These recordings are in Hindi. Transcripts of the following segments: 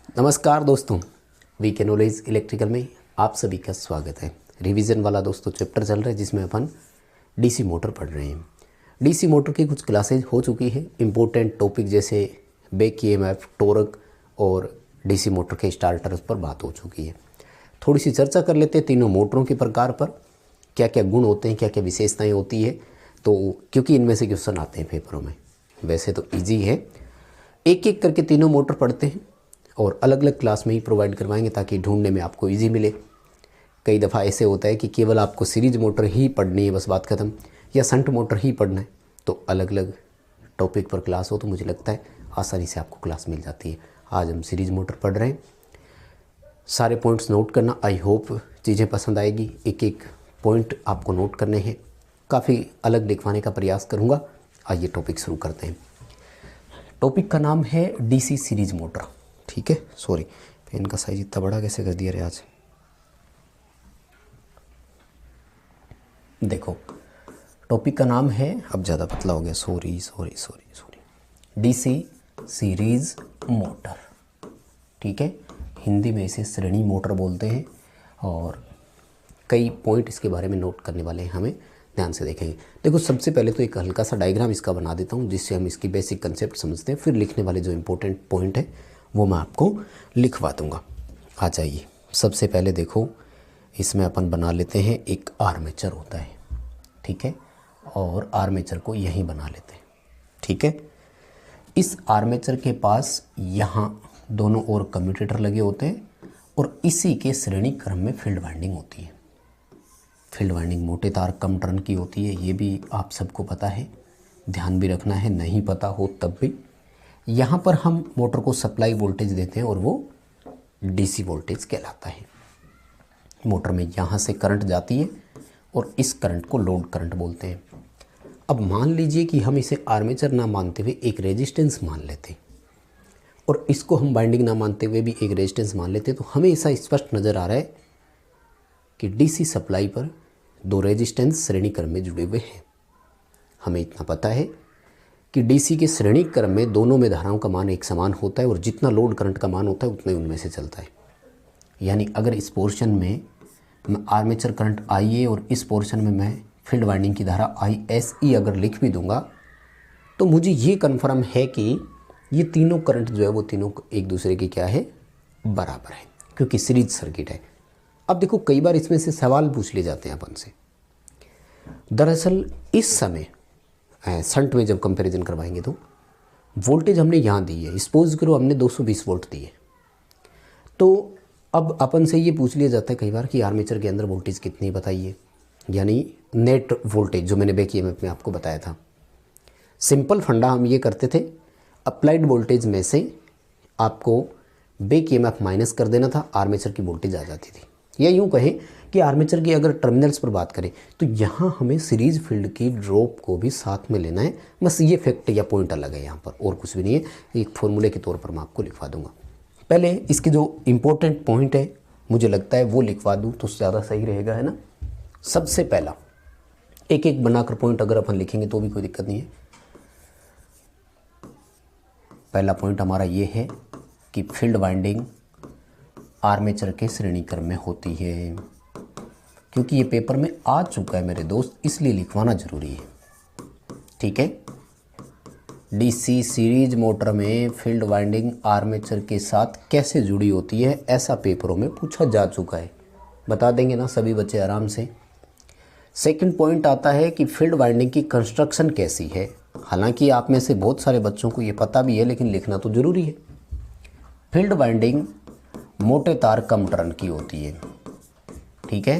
नमस्कार दोस्तों, वीके नॉलेज इलेक्ट्रिकल में आप सभी का स्वागत है। रिवीजन वाला दोस्तों चैप्टर चल रहा है जिसमें अपन डीसी मोटर पढ़ रहे हैं। डीसी मोटर की कुछ क्लासेज हो चुकी है। इम्पोर्टेंट टॉपिक जैसे बैक ईएमएफ, टॉर्क और डीसी मोटर के स्टार्टर्स पर बात हो चुकी है। थोड़ी सी चर्चा कर लेते हैं तीनों मोटरों के प्रकार पर, क्या क्या गुण होते हैं, क्या क्या विशेषताएँ होती है। तो क्योंकि इनमें से क्वेश्चन आते हैं पेपरों में। वैसे तो ईजी है, एक एक करके तीनों मोटर पढ़ते हैं और अलग अलग क्लास में ही प्रोवाइड करवाएंगे ताकि ढूंढने में आपको इजी मिले। कई दफ़ा ऐसे होता है कि केवल आपको सीरीज मोटर ही पढ़नी है, बस बात ख़त्म, या संट मोटर ही पढ़ना है। तो अलग अलग टॉपिक पर क्लास हो तो मुझे लगता है आसानी से आपको क्लास मिल जाती है। आज हम सीरीज मोटर पढ़ रहे हैं। सारे पॉइंट्स नोट करना, आई होप चीज़ें पसंद आएगी। एक एक पॉइंट आपको नोट करने हैं, काफ़ी अलग लिखवाने का प्रयास करूँगा। आइए टॉपिक शुरू करते हैं। टॉपिक का नाम है डीसी सीरीज मोटर। ठीक है, सॉरी पेन का साइज इतना बड़ा कैसे कर दिया रे आज। देखो टॉपिक का नाम है, अब ज़्यादा पतला हो गया, सॉरी डीसी सीरीज मोटर। ठीक है, हिंदी में इसे श्रेणी मोटर बोलते हैं और कई पॉइंट इसके बारे में नोट करने वाले हैं, हमें ध्यान से देखेंगे। देखो सबसे पहले तो एक हल्का सा डायग्राम इसका बना देता हूँ जिससे हम इसकी बेसिक कंसेप्ट समझते हैं, फिर लिखने वाले जो इम्पोर्टेंट पॉइंट है वो मैं आपको लिखवा दूंगा। आ जाइए, सबसे पहले देखो इसमें अपन बना लेते हैं, एक आर्मेचर होता है। ठीक है, और आर्मेचर को यहीं बना लेते हैं। ठीक है, इस आर्मेचर के पास यहाँ दोनों ओर कम्यूटेटर लगे होते हैं और इसी के श्रेणी क्रम में फील्ड वाइंडिंग होती है। फील्ड वाइंडिंग मोटे तार कम टर्न की होती है, ये भी आप सबको पता है, ध्यान भी रखना है, नहीं पता हो तब भी। यहाँ पर हम मोटर को सप्लाई वोल्टेज देते हैं और वो डीसी वोल्टेज कहलाता है। मोटर में यहाँ से करंट जाती है और इस करंट को लोड करंट बोलते हैं। अब मान लीजिए कि हम इसे आर्मेचर ना मानते हुए एक रेजिस्टेंस मान लेते और इसको हम वाइंडिंग ना मानते हुए भी एक रेजिस्टेंस मान लेते, तो हमें ऐसा स्पष्ट नज़र आ रहा है कि डीसी सप्लाई पर दो रेजिस्टेंस श्रेणी क्रम में जुड़े हुए हैं। हमें इतना पता है कि डीसी के श्रेणी क्रम में दोनों में धाराओं का मान एक समान होता है और जितना लोड करंट का मान होता है उतना ही उनमें से चलता है। यानी अगर इस पोर्शन में मैं आर्मेचर करंट IA और इस पोर्शन में मैं फील्ड वाइंडिंग की धारा ISE अगर लिख भी दूंगा तो मुझे ये कन्फर्म है कि ये तीनों करंट जो है वो तीनों एक दूसरे के क्या है, बराबर है, क्योंकि सीरीज सर्किट है। अब देखो कई बार इसमें से सवाल पूछ लिए जाते हैं अपन से। दरअसल इस समय शंट में जब कंपैरिजन करवाएंगे तो वोल्टेज हमने यहाँ दी है, सपोज करो हमने 220 वोल्ट दी है, तो अब अपन से ये पूछ लिया जाता है कई बार कि आर्मेचर के अंदर वोल्टेज कितनी बताइए, यानी नेट वोल्टेज जो मैंने बैक ईएमएफ में आपको बताया था। सिंपल फंडा हम ये करते थे, अप्लाइड वोल्टेज में से आपको बैक ईएमएफ माइनस कर देना था, आर्मेचर की वोल्टेज आ जाती थी। या यूँ कहें कि आर्मेचर की अगर टर्मिनल्स पर बात करें तो यहाँ हमें सीरीज फील्ड की ड्रॉप को भी साथ में लेना है। बस ये फैक्ट या पॉइंट अलग है यहाँ पर, और कुछ भी नहीं है। एक फॉर्मूले के तौर पर मैं आपको लिखवा दूंगा। पहले इसके जो इम्पोर्टेंट पॉइंट है मुझे लगता है वो लिखवा दूँ तो ज़्यादा सही रहेगा, है ना। सबसे पहला एक एक बनाकर पॉइंट अगर अपन लिखेंगे तो भी कोई दिक्कत नहीं है। पहला पॉइंट हमारा ये है कि फील्ड वाइंडिंग आर्मेचर के श्रेणी क्रम में होती है। क्योंकि ये पेपर में आ चुका है मेरे दोस्त, इसलिए लिखवाना जरूरी है। ठीक है, डीसी सीरीज मोटर में फील्ड वाइंडिंग आर्मेचर के साथ कैसे जुड़ी होती है, ऐसा पेपरों में पूछा जा चुका है। बता देंगे ना सभी बच्चे आराम से। सेकंड पॉइंट आता है कि फील्ड वाइंडिंग की कंस्ट्रक्शन कैसी है। हालांकि आप में से बहुत सारे बच्चों को ये पता भी है, लेकिन लिखना तो जरूरी है। फील्ड वाइंडिंग मोटे तार कम टर्न की होती है। ठीक है,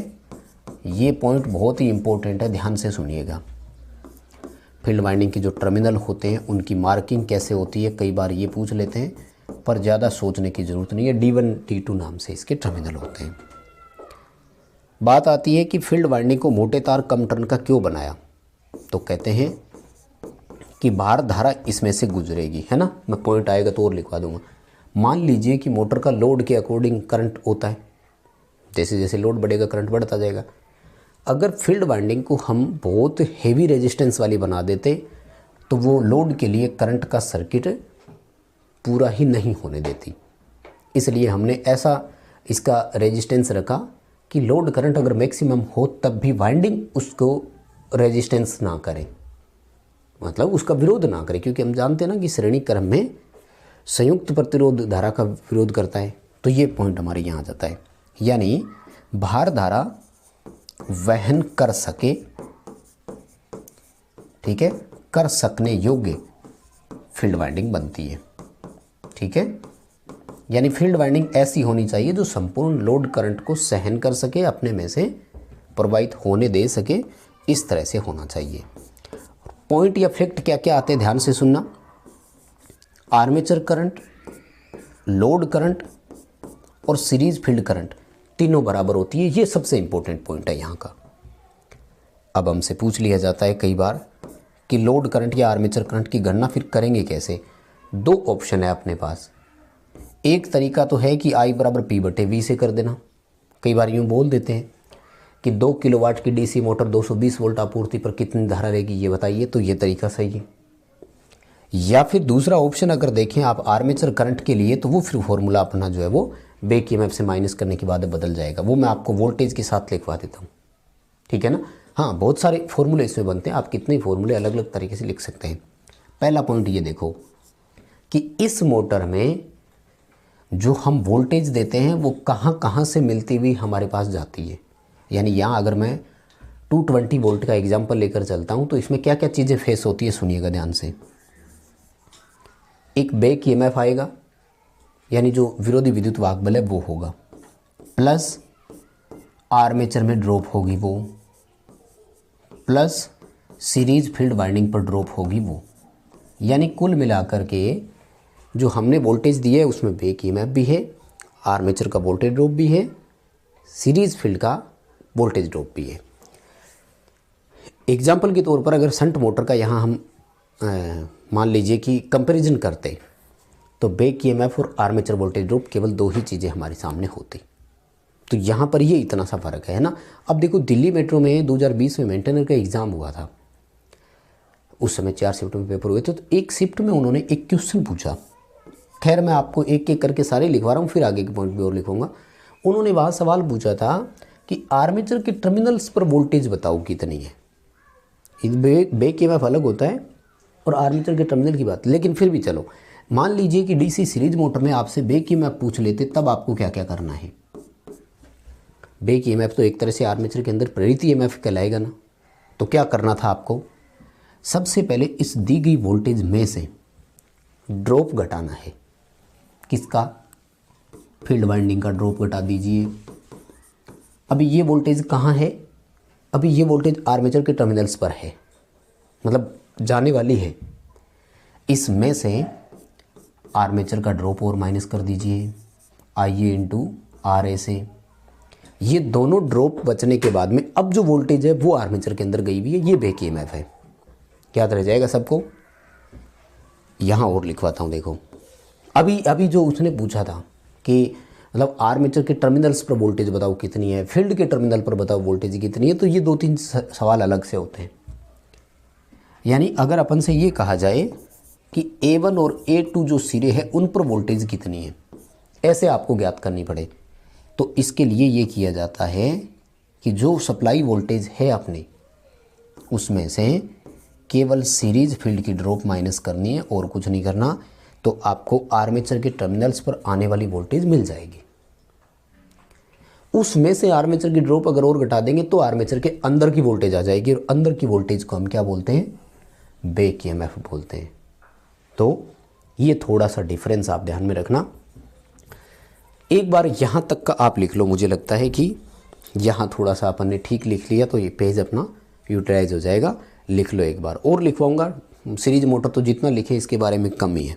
ये पॉइंट बहुत ही इंपॉर्टेंट है, ध्यान से सुनिएगा। फील्ड वाइंडिंग के जो टर्मिनल होते हैं उनकी मार्किंग कैसे होती है, कई बार ये पूछ लेते हैं, पर ज़्यादा सोचने की ज़रूरत नहीं है। D1 D2 नाम से इसके टर्मिनल होते हैं। बात आती है कि फील्ड वाइंडिंग को मोटे तार कम टर्न का क्यों बनाया, तो कहते हैं कि भार धारा इसमें से गुजरेगी, है ना। मैं पॉइंट आएगा तो और लिखवा दूंगा। मान लीजिए कि मोटर का लोड के अकॉर्डिंग करंट होता है, जैसे जैसे लोड बढ़ेगा करंट बढ़ता जाएगा। अगर फील्ड वाइंडिंग को हम बहुत हेवी रेजिस्टेंस वाली बना देते तो वो लोड के लिए करंट का सर्किट पूरा ही नहीं होने देती। इसलिए हमने ऐसा इसका रेजिस्टेंस रखा कि लोड करंट अगर मैक्सिमम हो तब भी वाइंडिंग उसको रेजिस्टेंस ना करे, मतलब उसका विरोध ना करे, क्योंकि हम जानते हैं ना कि श्रेणी क्रम में संयुक्त प्रतिरोध धारा का विरोध करता है। तो ये पॉइंट हमारे यहाँ आ जाता है, यानी भार धारा वहन कर सके, ठीक है, कर सकने योग्य फील्ड वाइंडिंग बनती है। ठीक है, यानी फील्ड वाइंडिंग ऐसी होनी चाहिए जो संपूर्ण लोड करंट को सहन कर सके, अपने में से प्रवाहित होने दे सके, इस तरह से होना चाहिए। पॉइंट या फैक्ट क्या क्या आते हैं ध्यान से सुनना। आर्मेचर करंट, लोड करंट और सीरीज फील्ड करंट तीनों बराबर होती है, ये सबसे इंपॉर्टेंट पॉइंट है यहाँ का। अब हमसे पूछ लिया जाता है कई बार कि लोड करंट या आर्मेचर करंट की गणना फिर करेंगे कैसे। दो ऑप्शन है अपने पास। एक तरीका तो है कि I बराबर P/V से कर देना। कई बार यूँ बोल देते हैं कि 2 किलोवाट की डीसी मोटर 220 वोल्ट आपूर्ति पर कितनी धारा रहेगी ये बताइए, तो ये तरीका सही है। या फिर दूसरा ऑप्शन अगर देखें आप आर्मेचर करंट के लिए, तो वो फिर फॉर्मूला अपना जो है वो बैक ईएमएफ से माइनस करने के बाद बदल जाएगा। वो मैं आपको वोल्टेज के साथ लिखवा देता हूँ, ठीक है ना। हाँ, बहुत सारे फॉर्मूले इसमें बनते हैं, आप कितने फॉर्मूले अलग अलग तरीके से लिख सकते हैं। पहला पॉइंट ये देखो कि इस मोटर में जो हम वोल्टेज देते हैं वो कहाँ कहाँ से मिलती हुई हमारे पास जाती है। यानी यहाँ अगर मैं 220 वोल्ट का एग्जाम्पल लेकर चलता हूँ तो इसमें क्या क्या चीज़ें फेस होती है, सुनिएगा ध्यान से। एक बैक ईएमएफ आएगा, यानी जो विरोधी विद्युत वाहक बल है वो होगा, प्लस आर्मेचर में ड्रॉप होगी वो, प्लस सीरीज फील्ड वाइंडिंग पर ड्रॉप होगी वो। यानी कुल मिलाकर के जो हमने वोल्टेज दिया है उसमें बैक ईएमएफ भी है, आर्मेचर का वोल्टेज ड्रॉप भी है, सीरीज फील्ड का वोल्टेज ड्रॉप भी है। एग्जाम्पल के तौर पर अगर शंट मोटर का यहाँ हम मान लीजिए कि कंपैरिजन करते, तो बैक ईएमएफ और आर्मेचर वोल्टेज ड्रॉप केवल दो ही चीज़ें हमारे सामने होती। तो यहाँ पर ये इतना सा फ़र्क है ना। अब देखो दिल्ली मेट्रो में 2020 में मेंटेनर का एग्ज़ाम हुआ था, उस समय 4 शिफ्ट में पेपर हुए थे। तो एक शिफ्ट में उन्होंने एक क्वेश्चन पूछा, खैर मैं आपको एक एक करके सारे लिखवा रहा हूँ, फिर आगे के पॉइंट भी और लिखूँगा। उन्होंने वहाँ सवाल पूछा था कि आर्मेचर के टर्मिनल्स पर वोल्टेज बताओ कितनी है। बैक ईएमएफ अलग होता है और आर्मेचर के टर्मिनल की बात, लेकिन फिर भी चलो मान लीजिए कि डीसी सीरीज मोटर में आपसे बैक ईएमएफ पूछ लेते, तब आपको क्या क्या करना है। बैक ईएमएफ तो एक तरह से आर्मेचर के अंदर प्रेरित ईएमएफ कहलाएगा ना। तो क्या करना था आपको, सबसे पहले इस दी गई वोल्टेज में से ड्रॉप घटाना है। किसका, फील्ड वाइंडिंग का ड्रॉप घटा दीजिए। अभी ये वोल्टेज कहाँ है, अभी ये वोल्टेज आर्मेचर के टर्मिनल्स पर है, मतलब जाने वाली है। इसमें से आर्मेचर का ड्रॉप और माइनस कर दीजिए IA इंटू RA से। ये दोनों ड्रॉप बचने के बाद में अब जो वोल्टेज है वो आर्मेचर के अंदर गई हुई है, ये बैक ईएमएफ है। याद रह जाएगा सबको। यहाँ और लिखवाता हूँ, देखो अभी जो उसने पूछा था कि मतलब आर्मेचर के टर्मिनल्स पर वोल्टेज बताओ कितनी है, फील्ड के टर्मिनल पर बताओ वोल्टेज कितनी है, तो ये 2-3 सवाल अलग से होते हैं। यानी अगर अपन से ये कहा जाए कि A1 और A2 जो सिरे हैं उन पर वोल्टेज कितनी है, ऐसे आपको ज्ञात करनी पड़े, तो इसके लिए ये किया जाता है कि जो सप्लाई वोल्टेज है अपने, उसमें से केवल सीरीज फील्ड की ड्रॉप माइनस करनी है और कुछ नहीं करना, तो आपको आर्मेचर के टर्मिनल्स पर आने वाली वोल्टेज मिल जाएगी। उसमें से आर्मेचर की ड्रॉप अगर और घटा देंगे तो आर्मेचर के अंदर की वोल्टेज आ जाएगी, और अंदर की वोल्टेज को हम क्या बोलते हैं, बैक ईएमएफ बोलते हैं। तो ये थोड़ा सा डिफरेंस आप ध्यान में रखना। एक बार यहाँ तक का आप लिख लो, मुझे लगता है कि यहाँ थोड़ा सा अपन ने ठीक लिख लिया तो ये पेज अपना यूटिलाइज हो जाएगा। लिख लो, एक बार और लिखवाऊंगा। सीरीज मोटर तो जितना लिखे इसके बारे में कम ही है।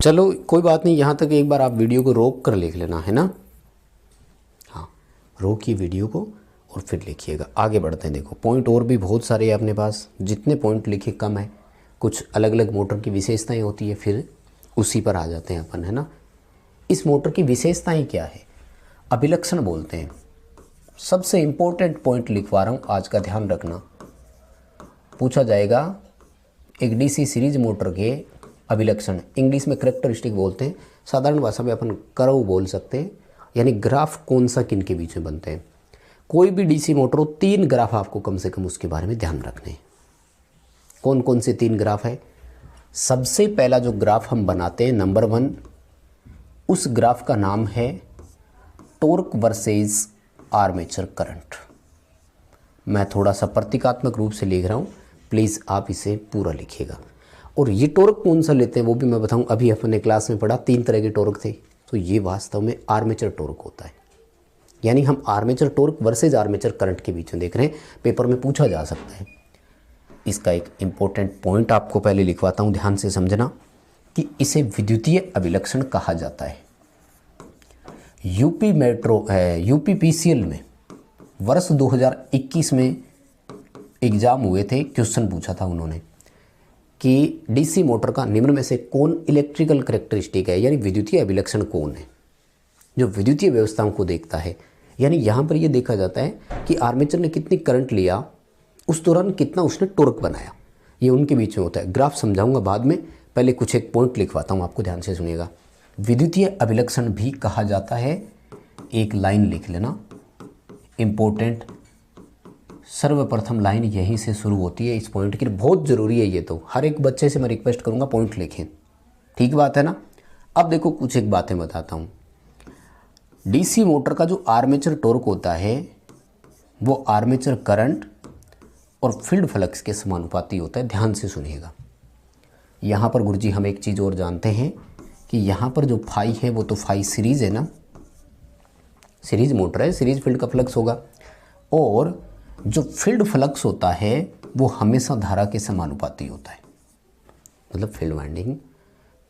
चलो कोई बात नहीं, यहाँ तक एक बार आप वीडियो को रोक कर लिख लेना है ना। हाँ, रोकिए वीडियो को और फिर लिखिएगा। आगे बढ़ते हैं। देखो पॉइंट और भी बहुत सारे हैं अपने पास, जितने पॉइंट लिखे कम है। कुछ अलग अलग मोटर की विशेषताएं होती है, फिर उसी पर आ जाते हैं अपन, है ना। इस मोटर की विशेषताएं क्या है, अभिलक्षण बोलते हैं। सबसे इम्पोर्टेंट पॉइंट लिखवा रहा हूँ आज का, ध्यान रखना। पूछा जाएगा एक डीसी सीरीज मोटर के अभिलक्षण, इंग्लिश में करैक्टरिस्टिक बोलते हैं, साधारण भाषा में अपन कर्व बोल सकते हैं, यानी ग्राफ कौन सा किन के बीच में बनते हैं। कोई भी डीसी मोटर हो, 3 ग्राफ आपको कम से कम उसके बारे में ध्यान रखने हैं। कौन कौन से 3 ग्राफ है? सबसे पहला जो ग्राफ हम बनाते हैं, नंबर 1, उस ग्राफ का नाम है टॉर्क वर्सेस आर्मेचर करंट। मैं थोड़ा सा प्रतीकात्मक रूप से लिख रहा हूँ, प्लीज़ आप इसे पूरा लिखिएगा। और ये टॉर्क कौन सा लेते हैं वो भी मैं बताऊँ। अभी अपने क्लास में पढ़ा 3 तरह के टॉर्क थे, तो ये वास्तव में आर्मेचर टॉर्क होता है। यानी हम armature torque versus armature current के बीच में देख रहे हैं, पेपर में पूछा जा सकता है। इसका एक इम्पोर्टेंट पॉइंट आपको पहले लिखवाता हूँ, ध्यान से समझना, कि इसे विद्युतीय अभिलक्षण कहा जाता है। यूपीपीसीएल में वर्ष 2021 में एग्ज़ाम हुए थे, क्वेश्चन पूछा था उन्होंने कि डीसी मोटर का निम्न में से कौन इलेक्ट्रिकल करैक्टरिस्टिक है, यानी विद्युतीय अभिलक्षण कौन है जो विद्युतीय व्यवस्थाओं को देखता है। यानी यहाँ पर ये देखा जाता है कि आर्मेचर ने कितनी करंट लिया, उस दौरान कितना उसने टॉर्क बनाया, ये उनके बीच में होता है। ग्राफ समझाऊंगा बाद में, पहले कुछ एक पॉइंट लिखवाता हूँ आपको, ध्यान से सुनिएगा। विद्युतीय अभिलक्षण भी कहा जाता है, एक लाइन लिख लेना इम्पोर्टेंट, सर्वप्रथम लाइन यहीं से शुरू होती है। इस पॉइंट के लिए बहुत ज़रूरी है ये, तो हर एक बच्चे से मैं रिक्वेस्ट करूँगा पॉइंट लिखें, ठीक बात है ना। अब देखो कुछ एक बातें बताता हूँ। डीसी मोटर का जो आर्मेचर टॉर्क होता है वो आर्मेचर करंट और फील्ड फ्लक्स के समानुपाती होता है। ध्यान से सुनिएगा। यहाँ पर गुरुजी हम एक चीज़ और जानते हैं कि यहाँ पर जो फाई है वो तो फाई सीरीज़ है ना, सीरीज मोटर है, सीरीज फील्ड का फ्लक्स होगा। और जो फील्ड फ्लक्स होता है वो हमेशा धारा के समानुपाती होता है। मतलब फील्ड वाइंडिंग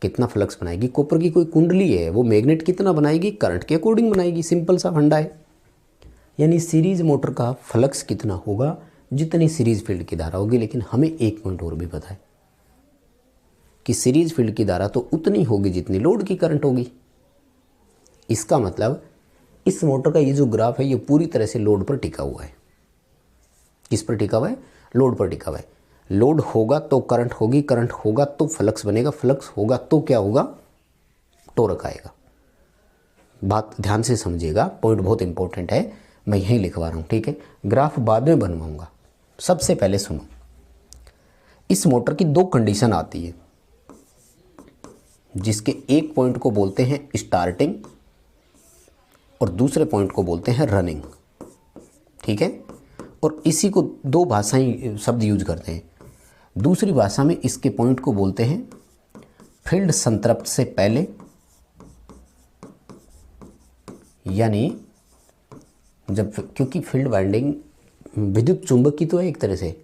कितना फ्लक्स बनाएगी, कॉपर की कोई कुंडली है, वो मैग्नेट कितना बनाएगी, करंट के अकॉर्डिंग बनाएगी, सिंपल सा फंडा है। यानी सीरीज मोटर का फ्लक्स कितना होगा, जितनी सीरीज फील्ड की धारा होगी। लेकिन हमें एक पॉइंट और भी पता है कि सीरीज फील्ड की धारा तो उतनी होगी जितनी लोड की करंट होगी। इसका मतलब इस मोटर का ये जो ग्राफ है ये पूरी तरह से लोड पर टिका हुआ है। किस पर टिका हुआ है? लोड पर टिका हुआ है। लोड होगा तो करंट होगी, करंट होगा तो फ्लक्स बनेगा, फ्लक्स होगा तो क्या होगा? टॉर्क आएगा। बात ध्यान से समझिएगा, पॉइंट बहुत इंपॉर्टेंट है, मैं यहीं लिखवा रहा हूँ, ठीक है। ग्राफ बाद में बनवाऊंगा, सबसे पहले सुनो। इस मोटर की 2 कंडीशन आती है, जिसके एक पॉइंट को बोलते हैं स्टार्टिंग और दूसरे पॉइंट को बोलते हैं रनिंग, ठीक है। और इसी को 2 भाषाएं शब्द यूज करते हैं। दूसरी भाषा में इसके पॉइंट को बोलते हैं फील्ड संतृप्त से पहले, यानी जब, क्योंकि फील्ड वाइंडिंग विद्युत चुंबक की तो है एक तरह से,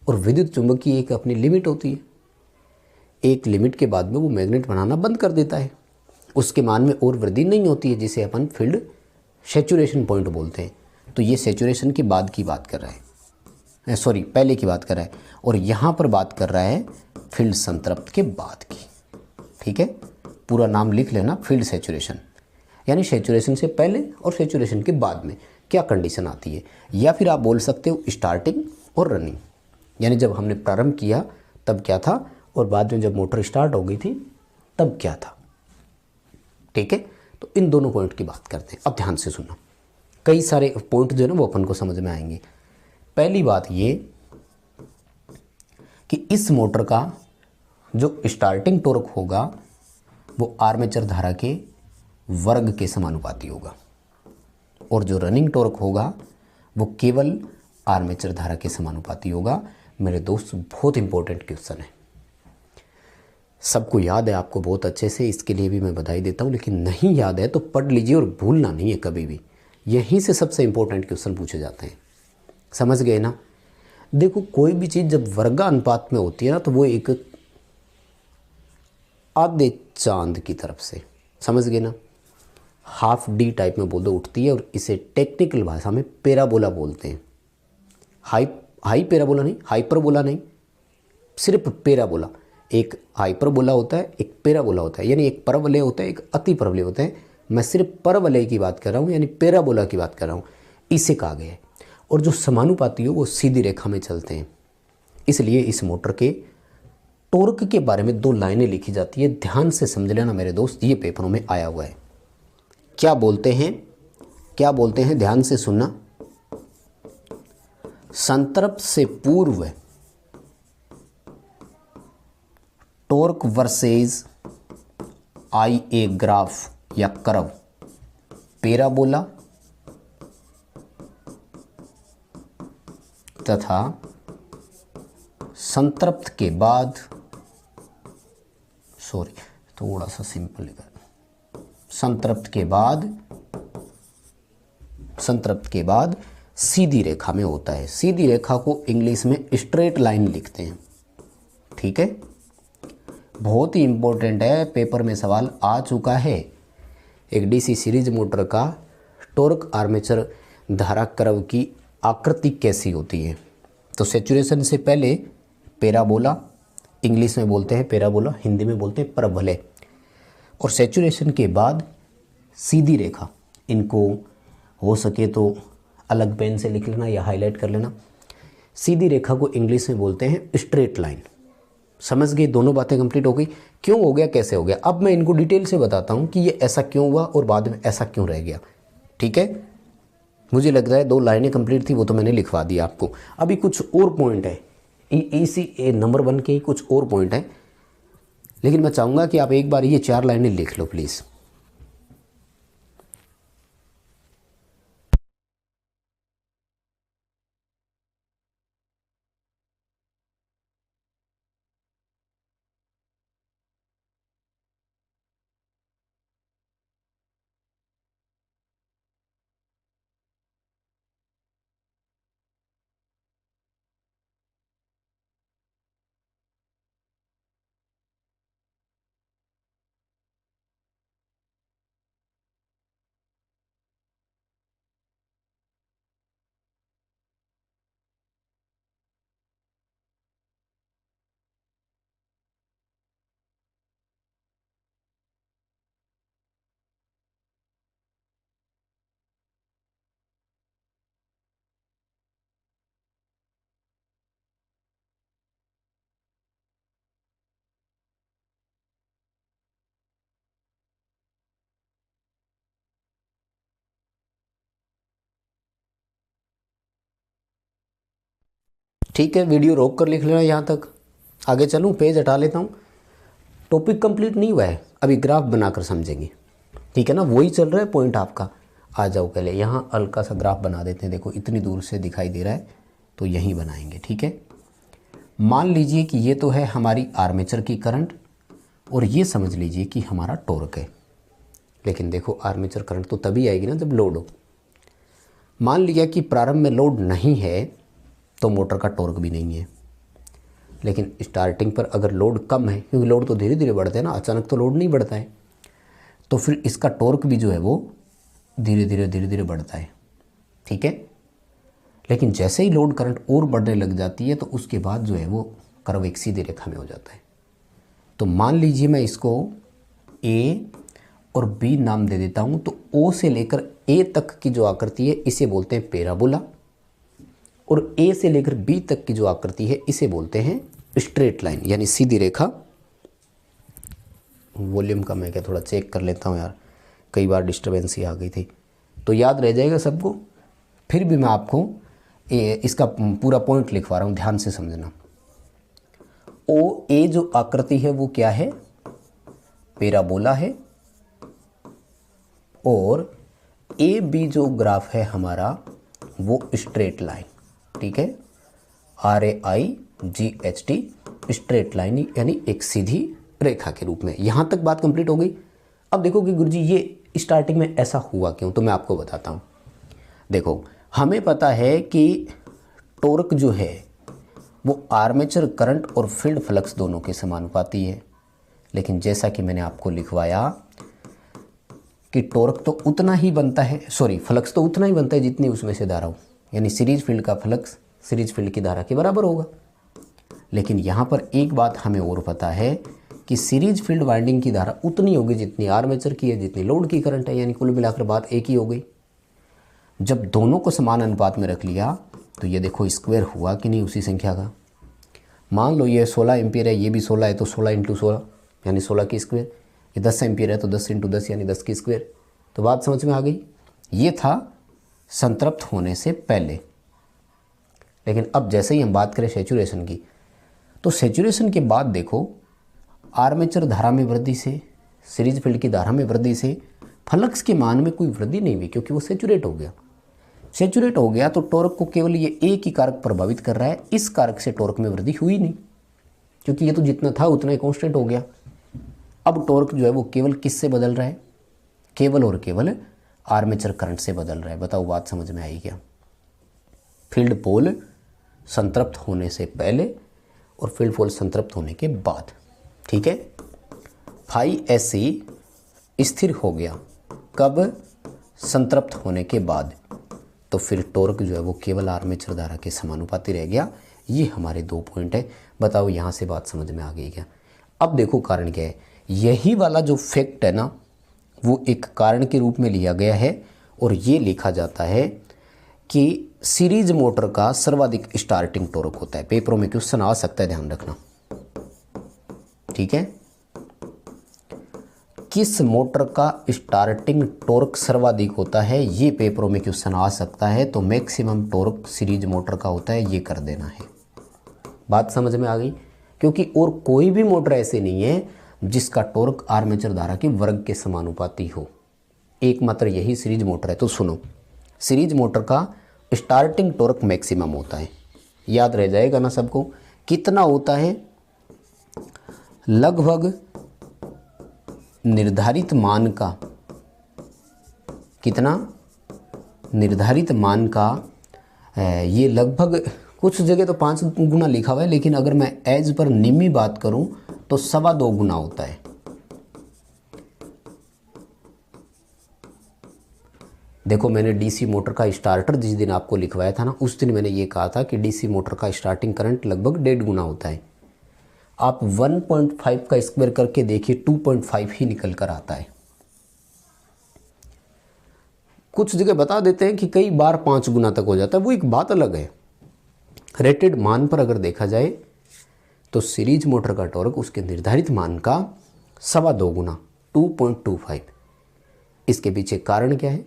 और विद्युत चुंबक की एक अपनी लिमिट होती है। एक लिमिट के बाद में वो मैग्नेट बनाना बंद कर देता है, उसके मान में और वृद्धि नहीं होती है, जिसे अपन फील्ड सैचुरेशन पॉइंट बोलते हैं। तो ये सैचुरेशन के बाद की बात कर रहा है, सॉरी पहले की बात कर रहा है, और यहाँ पर बात कर रहा है फील्ड संतृप्त के बाद की, ठीक है। पूरा नाम लिख लेना, फील्ड सैचुरेशन, यानी सैचुरेशन से पहले और सैचुरेशन के बाद में क्या कंडीशन आती है। या फिर आप बोल सकते हो स्टार्टिंग और रनिंग, यानी जब हमने प्रारंभ किया तब क्या था, और बाद में जब मोटर स्टार्ट हो गई थी तब क्या था, ठीक है। तो इन दोनों पॉइंट की बात करते हैं। अब ध्यान से सुनना, कई सारे पॉइंट जो है ना वो अपन को समझ में आएंगे। पहली बात ये कि इस मोटर का जो स्टार्टिंग टॉर्क होगा वो आर्मेचर धारा के वर्ग के समानुपाती होगा, और जो रनिंग टॉर्क होगा वो केवल आर्मेचर धारा के समानुपाती होगा। मेरे दोस्त बहुत इंपॉर्टेंट क्वेश्चन है, सबको याद है आपको बहुत अच्छे से, इसके लिए भी मैं बधाई देता हूँ। लेकिन नहीं याद है तो पढ़ लीजिए और भूलना नहीं है कभी भी, यहीं से सबसे इंपॉर्टेंट क्वेश्चन पूछे जाते हैं, समझ गए ना। देखो कोई भी चीज़ जब वर्गानुपात में होती है ना तो वो एक आधे चांद की तरफ से, समझ गए ना। हाफ डी टाइप में बोल दो उठती है, और इसे टेक्निकल भाषा में पैराबोला बोलते हैं। हाई पैराबोला नहीं, हाइपरबोला नहीं, सिर्फ पैराबोला। एक हाइपरबोला होता है, एक पैराबोला होता है, यानी एक परवलय होता है, एक अति परवलय होता है। मैं सिर्फ परवलय की बात कर रहा हूँ, यानी पैराबोला की बात कर रहा हूँ, इसे कहा गया है। और जो समानुपाती हो वो सीधी रेखा में चलते हैं। इसलिए इस मोटर के टॉर्क के बारे में 2 लाइनें लिखी जाती है, ध्यान से समझ लेना मेरे दोस्त, ये पेपरों में आया हुआ है। क्या बोलते हैं, क्या बोलते हैं, ध्यान से सुनना। संतृप्त से पूर्व torque versus I a graph या कर्व पैराबोला तथा संतृप्त के बाद, सॉरी थोड़ा सा सिंपल लिखा, संतृप्त के बाद सीधी रेखा में होता है। सीधी रेखा को इंग्लिश में स्ट्रेट लाइन लिखते हैं, ठीक है। बहुत ही इंपॉर्टेंट है, पेपर में सवाल आ चुका है। एक डीसी सीरीज मोटर का टॉर्क आर्मेचर धारा कर्व की आकृति कैसी होती है। तो सैचुरेशन से पहले पैराबोला, इंग्लिश में बोलते हैं पैराबोला, हिंदी में बोलते हैं परवलय, और सैचुरेशन के बाद सीधी रेखा। इनको हो सके तो अलग पेन से लिख लेना या हाईलाइट कर लेना। सीधी रेखा को इंग्लिश में बोलते हैं स्ट्रेट लाइन। समझ गए, दोनों बातें कंप्लीट हो गई। क्यों हो गया, कैसे हो गया, अब मैं इनको डिटेल से बताता हूँ कि ये ऐसा क्यों हुआ और बाद में ऐसा क्यों रह गया, ठीक है। मुझे लग रहा है 2 लाइनें कंप्लीट थी, वो तो मैंने लिखवा दिया आपको। अभी कुछ और पॉइंट है, इसी नंबर 1 के ही कुछ और पॉइंट है, लेकिन मैं चाहूँगा कि आप एक बार ये 4 लाइनें लिख लो प्लीज़। ठीक है, वीडियो रोक कर लिख लेना यहाँ तक। आगे चलूँ, पेज हटा लेता हूँ। टॉपिक कंप्लीट नहीं हुआ है, अभी ग्राफ बनाकर समझेंगे, ठीक है ना। वही चल रहा है पॉइंट आपका। आ जाओ, पहले यहाँ हल्का सा ग्राफ बना देते हैं। देखो इतनी दूर से दिखाई दे रहा है, तो यहीं बनाएंगे, ठीक है। मान लीजिए कि ये तो है हमारी आर्मेचर की करंट, और ये समझ लीजिए कि हमारा टॉर्क है। लेकिन देखो आर्मेचर करंट तो तभी आएगी ना जब लोड हो। मान लिया कि प्रारंभ में लोड नहीं है, तो मोटर का टॉर्क भी नहीं है। लेकिन स्टार्टिंग पर अगर लोड कम है, क्योंकि लोड तो धीरे धीरे बढ़ते हैं ना, अचानक तो लोड नहीं बढ़ता है, तो फिर इसका टॉर्क भी जो है वो धीरे धीरे बढ़ता है, ठीक है। लेकिन जैसे ही लोड करंट और बढ़ने लग जाती है, तो उसके बाद जो है वो कर्व एक सीधी रेखा में हो जाता है। तो मान लीजिए मैं इसको ए और बी नाम दे देता हूँ। तो ओ से लेकर ए तक की जो आकृति है इसे बोलते हैं पैराबोला, और ए से लेकर बी तक की जो आकृति है इसे बोलते हैं स्ट्रेट लाइन, यानी सीधी रेखा। वॉल्यूम का मैं क्या थोड़ा चेक कर लेता हूँ यार, कई बार डिस्टर्बेंस ही आ गई थी, तो याद रह जाएगा सबको। फिर भी मैं आपको इसका पूरा पॉइंट लिखवा रहा हूँ, ध्यान से समझना। ओ ए जो आकृति है वो क्या है, पैराबोला है, और ए बी जो ग्राफ है हमारा वो स्ट्रेट लाइन, ठीक है। RAIGHT, स्ट्रेट लाइन, यानी एक सीधी रेखा के रूप में। यहाँ तक बात कंप्लीट हो गई। अब देखो कि गुरुजी ये स्टार्टिंग में ऐसा हुआ क्यों, तो मैं आपको बताता हूँ। देखो हमें पता है कि टॉर्क जो है वो आर्मेचर करंट और फील्ड फ्लक्स दोनों के समानुपाती है। लेकिन जैसा कि मैंने आपको लिखवाया कि टॉर्क तो उतना ही बनता है, सॉरी फ्लक्स तो उतना ही बनता है जितनी उसमें से धारा हो, यानी सीरीज फील्ड का फ्लक्स सीरीज फील्ड की धारा के बराबर होगा। लेकिन यहाँ पर एक बात हमें और पता है कि सीरीज फील्ड वाइंडिंग की धारा उतनी होगी जितनी आर्मेचर की है, जितनी लोड की करंट है, यानी कुल मिलाकर बात एक ही हो गई। जब दोनों को समान अनुपात में रख लिया तो ये देखो स्क्वायर हुआ कि नहीं उसी संख्या का। मान लो ये 16 एम्पियर है, ये भी 16 है, तो 16 इंटू 16 यानी 16 की स्क्वायर। ये 10 एम्पियर है तो 10 इंटू 10 यानी 10 की स्क्वायर। तो बात समझ में आ गई। ये था संतृप्त होने से पहले। लेकिन अब जैसे ही हम बात करें सैचुरेशन की, तो सैचुरेशन के बाद देखो आर्मेचर धारा में वृद्धि से, सीरीज फील्ड की धारा में वृद्धि से फ्लक्स के मान में कोई वृद्धि नहीं हुई, क्योंकि वो सैचुरेट हो गया। सैचुरेट हो गया तो टॉर्क को केवल ये एक ही कारक प्रभावित कर रहा है, इस कारक से टॉर्क में वृद्धि हुई नहीं, क्योंकि ये तो जितना था उतना ही कांस्टेंट हो गया। अब टॉर्क जो है वो केवल किससे बदल रहा है? केवल और केवल आर्मेचर करंट से बदल रहा है। बताओ बात समझ में आई क्या? फील्ड पोल संतृप्त होने से पहले और फील्ड पोल संतृप्त होने के बाद, ठीक है। फाई ऐसी स्थिर हो गया कब? संतृप्त होने के बाद। तो फिर टॉर्क जो है वो केवल आर्मेचर धारा के समानुपाती रह गया। ये हमारे 2 पॉइंट है। बताओ यहाँ से बात समझ में आ गई क्या? अब देखो कारण क्या है। यही वाला जो फैक्ट है ना, वो एक कारण के रूप में लिया गया है और ये लिखा जाता है कि सीरीज मोटर का सर्वाधिक स्टार्टिंग टॉर्क होता है। पेपरों में क्वेश्चन आ सकता है, ध्यान रखना, ठीक है। किस मोटर का स्टार्टिंग टॉर्क सर्वाधिक होता है, ये पेपरों में क्वेश्चन आ सकता है। तो मैक्सिमम टॉर्क सीरीज मोटर का होता है, ये कर देना है। बात समझ में आ गई? क्योंकि और कोई भी मोटर ऐसे नहीं है जिसका टॉर्क आर्मेचर धारा के वर्ग के समानुपाती हो, एकमात्र यही सीरीज मोटर है। तो सुनो, सीरीज मोटर का स्टार्टिंग टॉर्क मैक्सिमम होता है। याद रह जाएगा ना सबको? कितना होता है? लगभग निर्धारित मान का, कितना? निर्धारित मान का ये लगभग कुछ जगह तो 5 गुना लिखा हुआ है, लेकिन अगर मैं एज पर निम्मी बात करूं तो 2.25 गुना होता है। देखो मैंने डीसी मोटर का स्टार्टर जिस दिन आपको लिखवाया था ना, उस दिन मैंने ये कहा था कि डीसी मोटर का स्टार्टिंग करंट लगभग 1.5 गुना होता है। आप 1.5 का स्क्वायर करके देखिए, 2.5 ही निकल कर आता है। कुछ जगह बता देते हैं कि कई बार 5 गुना तक हो जाता है, वो एक बात अलग है। रेटेड मान पर अगर देखा जाए तो सीरीज मोटर का टॉर्क उसके निर्धारित मान का 2.25 गुना, 2.25। इसके पीछे कारण क्या है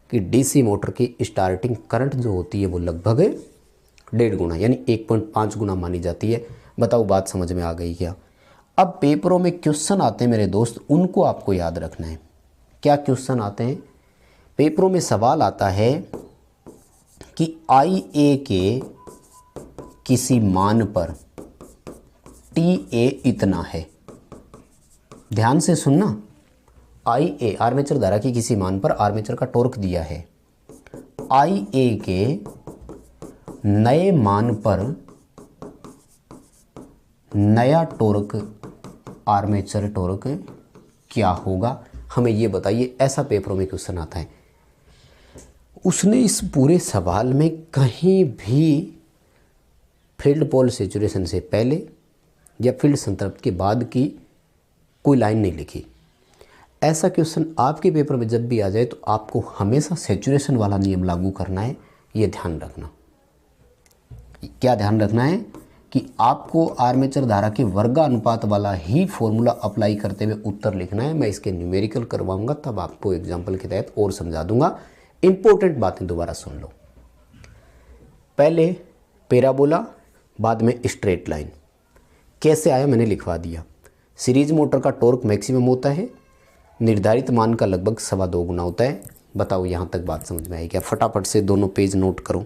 कि डीसी मोटर की स्टार्टिंग करंट जो होती है वो लगभग 1.5 गुना यानी 1.5 गुना मानी जाती है। बताओ बात समझ में आ गई क्या? अब पेपरों में क्वेश्चन आते हैं मेरे दोस्त, उनको आपको याद रखना है। क्या क्वेश्चन आते हैं? पेपरों में सवाल आता है कि आई ए के किसी मान पर टी ए इतना है। ध्यान से सुनना, आई ए आर्मेचर धारा की किसी मान पर आर्मेचर का टॉर्क दिया है। आई ए के नए मान पर नया टॉर्क आर्मेचर टॉर्क क्या होगा, हमें ये बताइए। ऐसा पेपरों में क्वेश्चन आता है। उसने इस पूरे सवाल में कहीं भी फील्ड पोल सैचुरेशन से पहले या फील्ड संतृप्त के बाद की कोई लाइन नहीं लिखी। ऐसा क्वेश्चन आपके पेपर में जब भी आ जाए तो आपको हमेशा सैचुरेशन वाला नियम लागू करना है। ये ध्यान रखना। क्या ध्यान रखना है कि आपको आर्मेचर धारा के वर्गानुपात वाला ही फॉर्मूला अप्लाई करते हुए उत्तर लिखना है। मैं इसके न्यूमेरिकल करवाऊंगा, तब आपको एग्जाम्पल के तहत और समझा दूंगा। इंपॉर्टेंट बातें दोबारा सुन लो। पहले पैराबोला, बाद में स्ट्रेट लाइन। कैसे आया मैंने लिखवा दिया। सीरीज मोटर का टॉर्क मैक्सिमम होता है, निर्धारित मान का लगभग 2.25 गुना होता है। बताओ यहाँ तक बात समझ में आई क्या? फटाफट से दोनों पेज नोट करो।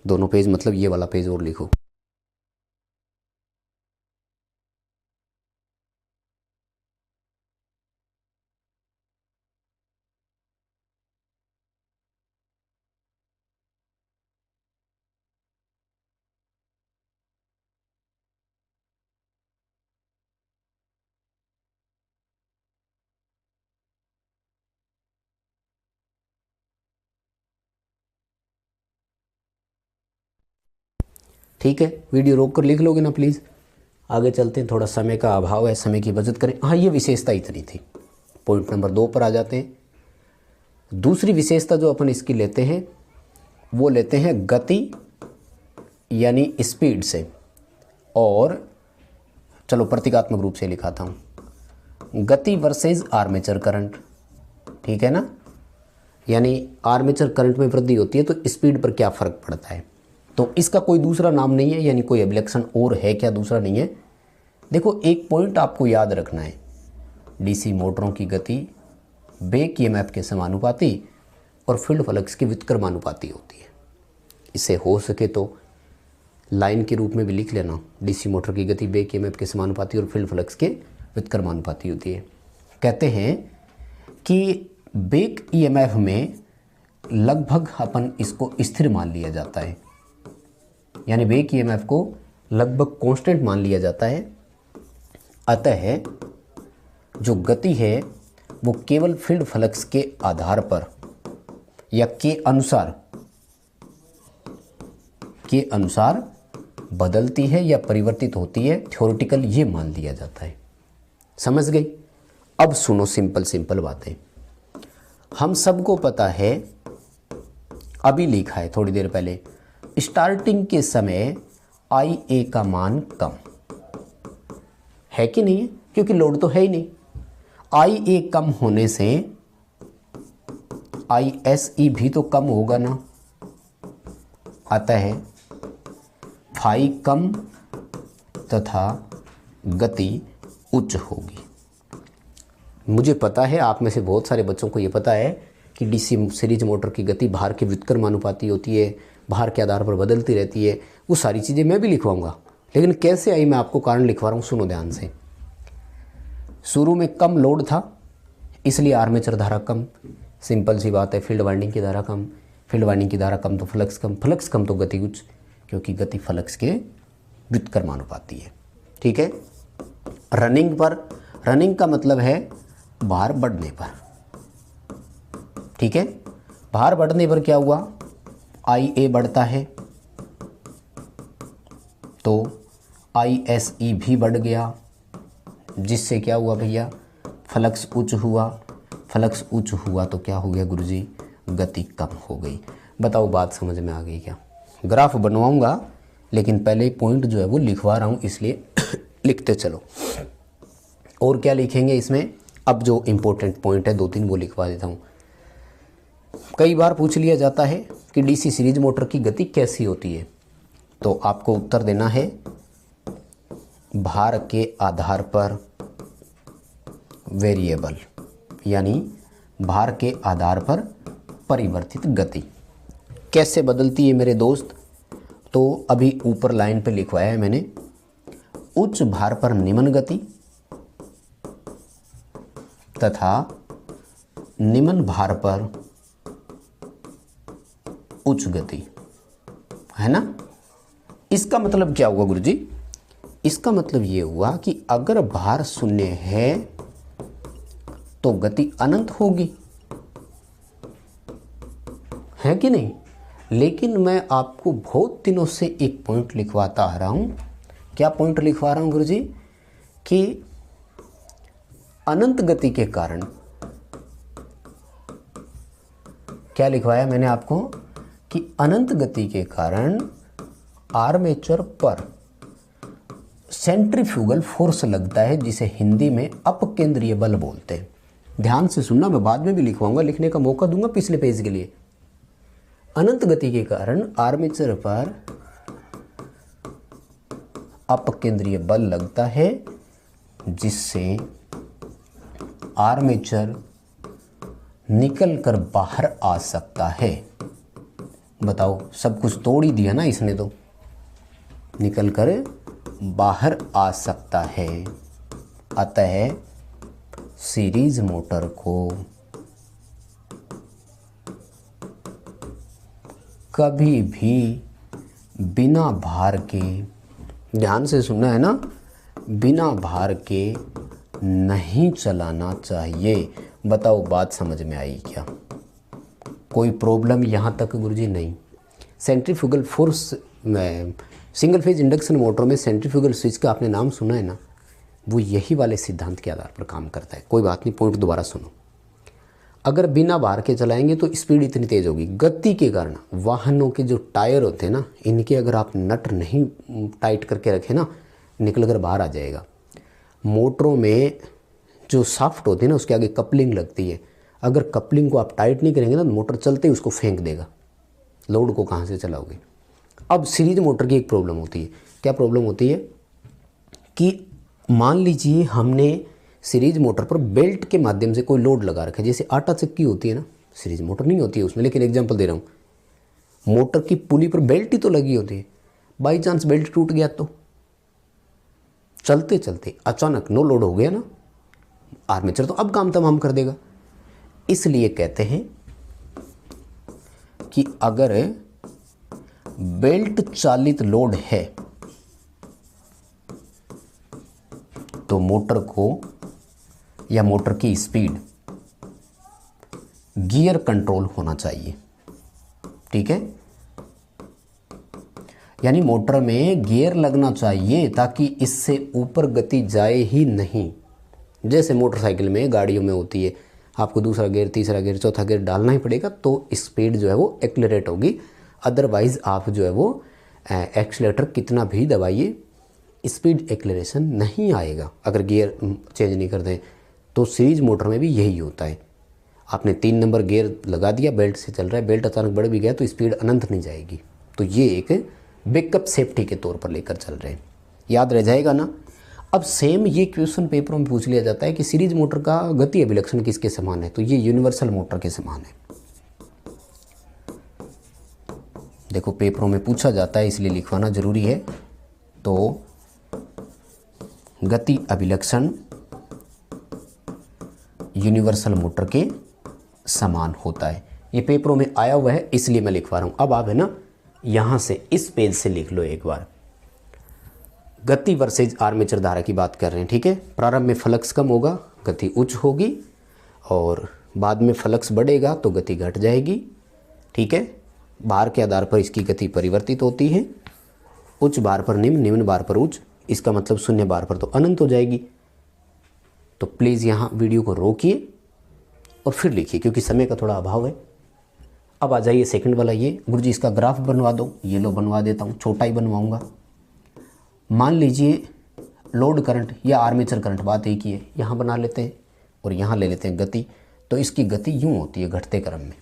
दोनों पेज मतलब ये वाला पेज और लिखो। ठीक है, वीडियो रोक कर लिख लोगे ना प्लीज़। आगे चलते हैं, थोड़ा समय का अभाव है, समय की बचत करें। हाँ, ये विशेषता इतनी थी। पॉइंट नंबर 2 पर आ जाते हैं। दूसरी विशेषता जो अपन इसकी लेते हैं वो लेते हैं गति यानी स्पीड से, और चलो प्रतीकात्मक रूप से लिखाता हूँ, गति वर्सेस आर्मेचर करंट। ठीक है ना, यानी आर्मेचर करंट में वृद्धि होती है तो स्पीड पर क्या फ़र्क पड़ता है। तो इसका कोई दूसरा नाम नहीं है, यानी कोई एब्लेक्शन और है क्या, दूसरा नहीं है। देखो एक पॉइंट आपको याद रखना है, डीसी मोटरों की गति बैक ईएमएफ के समानुपाती और फील्ड फ्लक्स के व्युत्क्रमानुपाती होती है। इसे हो सके तो लाइन के रूप में भी लिख लेना, डीसी मोटर की गति बैक ईएमएफ के समानुपाती और फील्ड फ्लक्स के व्युत्क्रमानुपाती होती है। कहते हैं कि बैक ईएमएफ में लगभग अपन इसको स्थिर मान लिया जाता है, यानी बैक ईएमएफ को लगभग कांस्टेंट मान लिया जाता है। अतः जो गति है वो केवल फील्ड फ्लक्स के आधार पर या के अनुसार बदलती है या परिवर्तित होती है, थ्योरेटिकल ये मान लिया जाता है। समझ गई। अब सुनो सिंपल बातें। हम सबको पता है, अभी लिखा है थोड़ी देर पहले, स्टार्टिंग के समय IA का मान कम है कि नहीं है, क्योंकि लोड तो है ही नहीं। IA कम होने से ISE भी तो कम होगा ना, अतः फाई कम तथा गति उच्च होगी। मुझे पता है आप में से बहुत सारे बच्चों को ये पता है कि डीसी सीरीज मोटर की गति भार के व्युत्क्रमानुपाती होती है, भार के आधार पर बदलती रहती है। वो सारी चीज़ें मैं भी लिखवाऊंगा, लेकिन कैसे आई मैं आपको कारण लिखवा रहा हूँ, सुनो ध्यान से। शुरू में कम लोड था इसलिए आर्मेचर धारा कम, सिंपल सी बात है। फील्ड वाइंडिंग की धारा कम, फील्ड वाइंडिंग की धारा कम तो फ्लक्स कम, फ्लक्स कम तो गति उच्च, क्योंकि गति फ्लक्स के व्युत्क्रमानुपाती है। ठीक है। रनिंग का मतलब है भार बढ़ने पर। ठीक है, भार बढ़ने पर क्या हुआ, IA बढ़ता है तो ISE भी बढ़ गया, जिससे क्या हुआ भैया, फ्लक्स उच्च हुआ। फ्लक्स उच्च हुआ तो क्या हो गया गुरुजी, गति कम हो गई। बताओ बात समझ में आ गई क्या। ग्राफ बनवाऊंगा लेकिन पहले पॉइंट जो है वो लिखवा रहा हूँ, इसलिए लिखते चलो। और क्या लिखेंगे इसमें, अब जो इम्पोर्टेंट पॉइंट है 2-3 वो लिखवा देता हूँ। कई बार पूछ लिया जाता है कि डीसी सीरीज मोटर की गति कैसी होती है, तो आपको उत्तर देना है भार के आधार पर वेरिएबल, यानी भार के आधार पर परिवर्तित गति। कैसे बदलती है मेरे दोस्त, तो अभी ऊपर लाइन पे लिखवाया है मैंने, उच्च भार पर निम्न गति तथा निम्न भार पर उच्च गति, है ना। इसका मतलब क्या हुआ गुरुजी, इसका मतलब ये हुआ कि अगर भार शून्य है तो गति अनंत होगी, है कि नहीं। लेकिन मैं आपको बहुत दिनों से एक पॉइंट लिखवाता आ रहा हूं। क्या पॉइंट लिखवा रहा हूं गुरुजी, कि अनंत गति के कारण, क्या लिखवाया मैंने आपको, कि अनंत गति के कारण आर्मेचर पर सेंट्रीफ्यूगल फोर्स लगता है, जिसे हिंदी में अपकेंद्रीय बल बोलते हैं। ध्यान से सुनना, मैं बाद में भी लिखवाऊंगा, लिखने का मौका दूंगा पिछले पेज के लिए। अनंत गति के कारण आर्मेचर पर अपकेंद्रीय बल लगता है, जिससे आर्मेचर निकल कर बाहर आ सकता है। बताओ, सब कुछ तोड़ ही दिया ना इसने, तो निकल कर बाहर आ सकता है। अतः सीरीज मोटर को कभी भी बिना भार के, ध्यान से सुनना है ना, बिना भार के नहीं चलाना चाहिए। बताओ बात समझ में आई क्या, कोई प्रॉब्लम यहाँ तक गुरुजी नहीं। सेंट्रीफ्यूगल फोर्स में सिंगल फेज इंडक्शन मोटर में सेंट्रीफ्यूगल स्विच का आपने नाम सुना है ना, वो यही वाले सिद्धांत के आधार पर काम करता है। कोई बात नहीं, पॉइंट दोबारा सुनो। अगर बिना भार के चलाएंगे तो स्पीड इतनी तेज होगी, गति के कारण वाहनों के जो टायर होते हैं ना, इनके अगर आप नट नहीं टाइट करके रखें ना, निकल कर बाहर आ जाएगा। मोटरों में जो शाफ्ट होती है ना, उसके आगे कपलिंग लगती है, अगर कपलिंग को आप टाइट नहीं करेंगे ना, तो मोटर चलते ही उसको फेंक देगा, लोड को कहाँ से चलाओगे। अब सीरीज मोटर की एक प्रॉब्लम होती है। क्या प्रॉब्लम होती है कि मान लीजिए हमने सीरीज मोटर पर बेल्ट के माध्यम से कोई लोड लगा रखा है, जैसे आटा चक्की होती है ना, सीरीज मोटर नहीं होती है उसमें, लेकिन एग्जांपल दे रहा हूँ। मोटर की पुली पर बेल्ट ही तो लगी होती है, बाई चांस बेल्ट टूट गया तो चलते चलते अचानक नो लोड हो गया ना, आर्मेचर तो अब काम तमाम कर देगा। इसलिए कहते हैं कि अगर बेल्ट चालित लोड है तो मोटर को या मोटर की स्पीड गियर कंट्रोल होना चाहिए। ठीक है, यानी मोटर में गियर लगना चाहिए ताकि इससे ऊपर गति जाए ही नहीं। जैसे मोटरसाइकिल में, गाड़ियों में होती है, आपको दूसरा गियर, तीसरा गियर, चौथा गियर डालना ही पड़ेगा तो स्पीड जो है वो एक्सेलरेट होगी। अदरवाइज आप जो है वो एक्सीलेटर कितना भी दबाइए, स्पीड एक्सेलरेशन नहीं आएगा अगर गियर चेंज नहीं कर दें। तो सीरीज मोटर में भी यही होता है। आपने 3 नंबर गियर लगा दिया, बेल्ट से चल रहा है, बेल्ट अचानक बढ़ भी गया तो स्पीड अनंत नहीं जाएगी। तो ये एक बैकअप सेफ्टी के तौर पर लेकर चल रहे हैं, याद रह जाएगा ना। अब सेम ये क्वेश्चन पेपरों में पूछ लिया जाता है कि सीरीज मोटर का गति अभिलक्षण किसके समान है, तो ये यूनिवर्सल मोटर के समान है। देखो पेपरों में पूछा जाता है इसलिए लिखवाना जरूरी है। तो गति अभिलक्षण यूनिवर्सल मोटर के समान होता है। ये पेपरों में आया हुआ है इसलिए मैं लिखवा रहा हूं। अब आप है ना यहां से इस पेज से लिख लो एक बार, गति वर्सेज आर्मेचर धारा की बात कर रहे हैं। ठीक है, प्रारंभ में फ्लक्स कम होगा, गति उच्च होगी, और बाद में फ्लक्स बढ़ेगा तो गति घट जाएगी। ठीक है, भार के आधार पर इसकी गति परिवर्तित होती है, उच्च भार पर निम्न, निम्न भार पर उच्च, इसका मतलब शून्य भार पर तो अनंत हो जाएगी। तो प्लीज़ यहाँ वीडियो को रोकिए और फिर लिखिए क्योंकि समय का थोड़ा अभाव है। अब आ जाइए सेकंड वाला, ये गुरुजी इसका ग्राफ बनवा दो। ये लो बनवा देता हूँ, छोटा ही बनवाऊँगा। मान लीजिए लोड करंट या आर्मेचर करंट, बात एक ही है, यहाँ बना लेते हैं और यहाँ ले लेते हैं गति। तो इसकी गति यूँ होती है घटते क्रम में।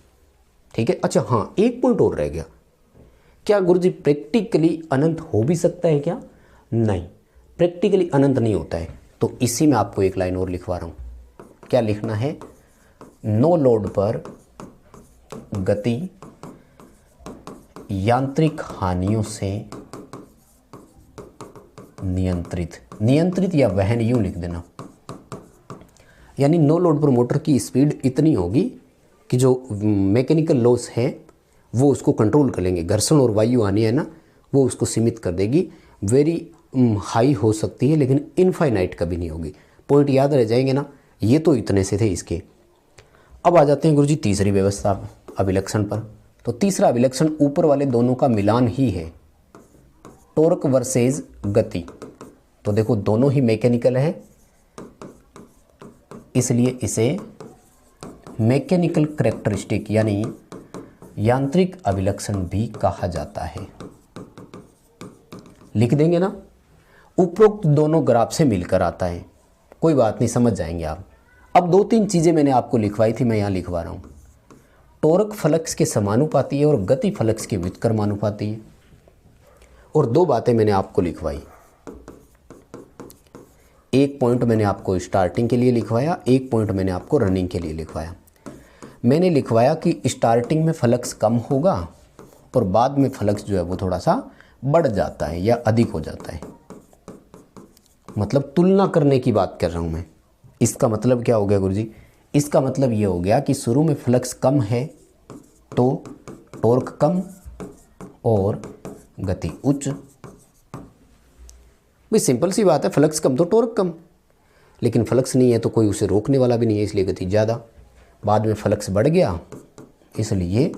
ठीक है, अच्छा हाँ, एक पॉइंट और रह गया, क्या गुरुजी प्रैक्टिकली अनंत हो भी सकता है क्या? नहीं, प्रैक्टिकली अनंत नहीं होता है। तो इसी में आपको एक लाइन और लिखवा रहा हूँ। क्या लिखना है? नो लोड पर गति यांत्रिक हानियों से नियंत्रित, नियंत्रित या वहन, यूं लिख देना। यानी नो लोड पर मोटर की स्पीड इतनी होगी कि जो मैकेनिकल लॉस है वो उसको कंट्रोल कर लेंगे। घर्षण और वायु हानि है ना, वो उसको सीमित कर देगी। वेरी हाई हो सकती है लेकिन इनफाइनाइट कभी नहीं होगी। पॉइंट याद रह जाएंगे ना। ये तो इतने से थे इसके। अब आ जाते हैं गुरुजी तीसरी व्यवस्था अभिलक्षण पर। तो तीसरा अभिलक्षण ऊपर वाले दोनों का मिलान ही है, टॉर्क वर्सेज गति। तो देखो दोनों ही मैकेनिकल है, इसलिए इसे मैकेनिकल कैरेक्टरिस्टिक यानी यांत्रिक अभिलक्षण भी कहा जाता है। लिख देंगे ना, उपरोक्त दोनों ग्राफ से मिलकर आता है। कोई बात नहीं, समझ जाएंगे आप। अब 2-3 चीजें मैंने आपको लिखवाई थी, मैं यहां लिखवा रहा हूं। टॉर्क फ्लक्स के समानुपाती है और गति फ्लक्स के व्युत्क्रमानुपाती है। और 2 बातें मैंने आपको लिखवाई। एक पॉइंट मैंने आपको स्टार्टिंग के लिए लिखवाया, एक पॉइंट मैंने आपको रनिंग के लिए लिखवाया। मैंने लिखवाया कि स्टार्टिंग में फ्लक्स कम होगा और बाद में फ्लक्स जो है वो थोड़ा सा बढ़ जाता है या अधिक हो जाता है। मतलब तुलना करने की बात कर रहा हूं मैं। इसका मतलब क्या हो गया गुरुजी? इसका मतलब ये हो गया कि शुरू में फ्लक्स कम है तो टॉर्क कम और गति उच्च। भाई सिंपल सी बात है, फ्लक्स कम तो टॉर्क कम, लेकिन फ्लक्स नहीं है तो कोई उसे रोकने वाला भी नहीं है, इसलिए गति ज़्यादा। बाद में फ्लक्स बढ़ गया इसलिए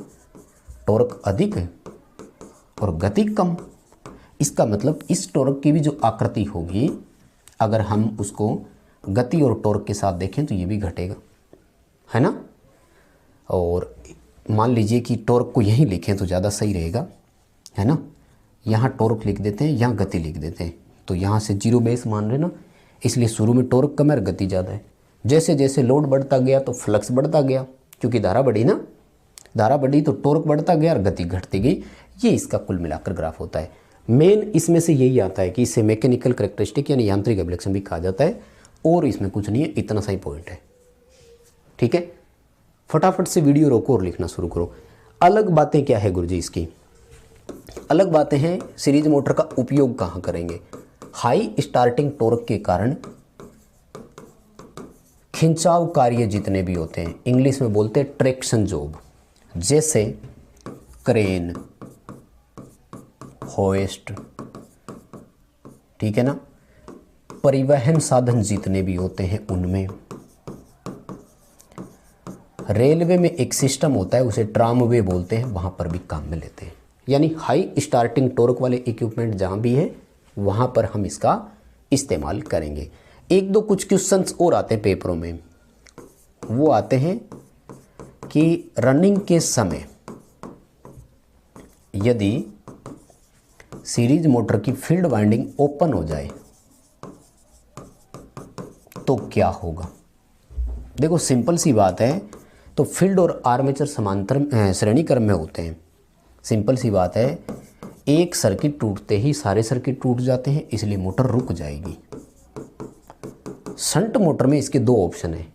टॉर्क अधिक और गति कम। इसका मतलब इस टॉर्क की भी जो आकृति होगी, अगर हम उसको गति और टॉर्क के साथ देखें तो ये भी घटेगा, है ना। और मान लीजिए कि टॉर्क को यहीं लिखें तो ज़्यादा सही रहेगा, है ना। यहाँ टॉर्क लिख देते हैं, यहाँ गति लिख देते हैं, तो यहाँ से जीरो बेस मान रहे ना, इसलिए शुरू में टॉर्क कम है और गति ज़्यादा है। जैसे जैसे लोड बढ़ता गया तो फ्लक्स बढ़ता गया, क्योंकि धारा बढ़ी ना, धारा बढ़ी तो टॉर्क बढ़ता गया और गति घटती गई। ये इसका कुल मिलाकर ग्राफ होता है। मेन इसमें से यही आता है कि इसे मैकेनिकल कैरेक्टरिस्टिक यानी यांत्रिक अभिलक्षण भी कहा जाता है, और इसमें कुछ नहीं है, इतना सही पॉइंट है। ठीक है, फटाफट से वीडियो रोको और लिखना शुरू करो। अलग बातें क्या है गुरुजी इसकी? अलग बातें हैं, सीरीज मोटर का उपयोग कहाँ करेंगे? हाई स्टार्टिंग टॉर्क के कारण खिंचाव कार्य जितने भी होते हैं, इंग्लिश में बोलते हैं ट्रैक्शन जॉब, जैसे क्रेन, होइस्ट, ठीक है ना, परिवहन साधन जितने भी होते हैं उनमें, रेलवे में एक सिस्टम होता है उसे ट्रामवे बोलते हैं, वहाँ पर भी काम में लेते हैं। यानी हाई स्टार्टिंग टॉर्क वाले इक्विपमेंट जहाँ भी है वहाँ पर हम इसका इस्तेमाल करेंगे। एक दो कुछ क्वेश्चंस और आते हैं पेपरों में, वो आते हैं कि रनिंग के समय यदि सीरीज मोटर की फील्ड वाइंडिंग ओपन हो जाए तो क्या होगा? देखो सिंपल सी बात है, तो फील्ड और आर्मेचर समांतर श्रेणी क्रम में होते हैं। सिंपल सी बात है, एक सर्किट टूटते ही सारे सर्किट टूट जाते हैं, इसलिए मोटर रुक जाएगी। शंट मोटर में इसके दो ऑप्शन है।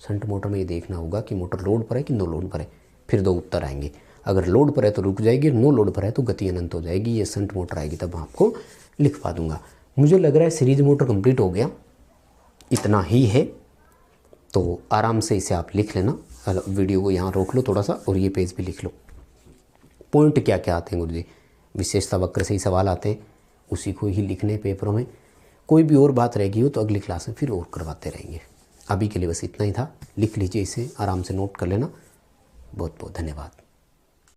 शंट मोटर में ये देखना होगा कि मोटर लोड पर है कि नो लोड पर है, फिर दो उत्तर आएंगे। अगर लोड पर है तो रुक जाएगी, नो लोड पर है तो गति अनंत हो जाएगी। ये शंट मोटर आएगी तब आपको लिखवा दूंगा। मुझे लग रहा है सीरीज मोटर कंप्लीट हो गया, इतना ही है, तो आराम से इसे आप लिख लेना। वीडियो को यहाँ रोक लो थोड़ा सा और ये पेज भी लिख लो। पॉइंट क्या क्या आते हैं गुरुजी? विशेषता वक्र से ही सवाल आते हैं, उसी को ही लिखने पेपरों में। कोई भी और बात रहेगी हो तो अगली क्लास में फिर और करवाते रहेंगे। अभी के लिए बस इतना ही था, लिख लीजिए, इसे आराम से नोट कर लेना। बहुत बहुत धन्यवाद।